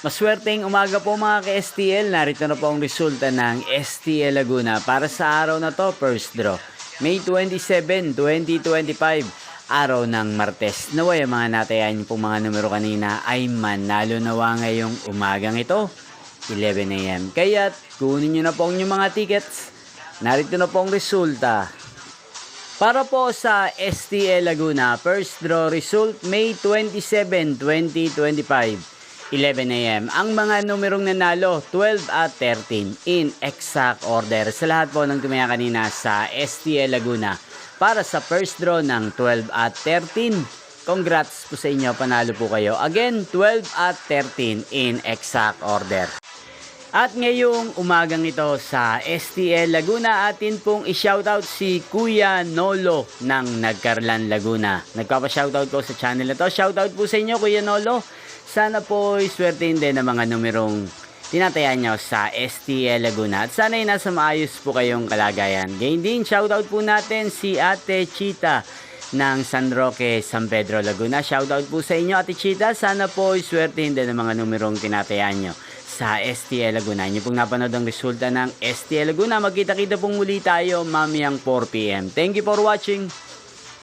Maswerteng umaga po mga ka-STL. Narito na po ang resulta ng STL Laguna para sa araw na to, first draw. May 27, 2025, araw ng Martes. Naway ang mga natayan pong mga numero kanina ay manalo nawa ngayong umagang ito, 11 AM. Kaya't kunin nyo na po ang inyong mga tickets. Narito na po ang resulta. Para po sa STL Laguna, first draw result May 27, 2025. 11 AM. Ang mga numerong nanalo, 12 at 13 in exact order. Sa lahat po ng tumaya kanina sa STL Laguna para sa first draw ng 12 at 13. Congrats po sa inyo, panalo po kayo. Again, 12 at 13 in exact order. At ngayong umagang ito sa STL Laguna, atin pong i-shoutout si Kuya Nolo ng Nagcarlan Laguna. Nagpapa-shoutout ko sa channel na to. Shoutout po sa inyo, Kuya Nolo. Sana po swertein din ang mga numerong tinatayan nyo sa STL Laguna. At sana ay nasa maayos po kayong kalagayan. Gayon din, shoutout po natin si Ate Chita ng San Roque, San Pedro, Laguna. Shoutout po sa inyo, Ate Chita. Sana po swertein din ang mga numerong tinatayan nyo sa STL Laguna. Inyo pong napanood ang resulta ng STL Laguna. Magkita-kita pong muli tayo mamayang 4 PM. Thank you for watching.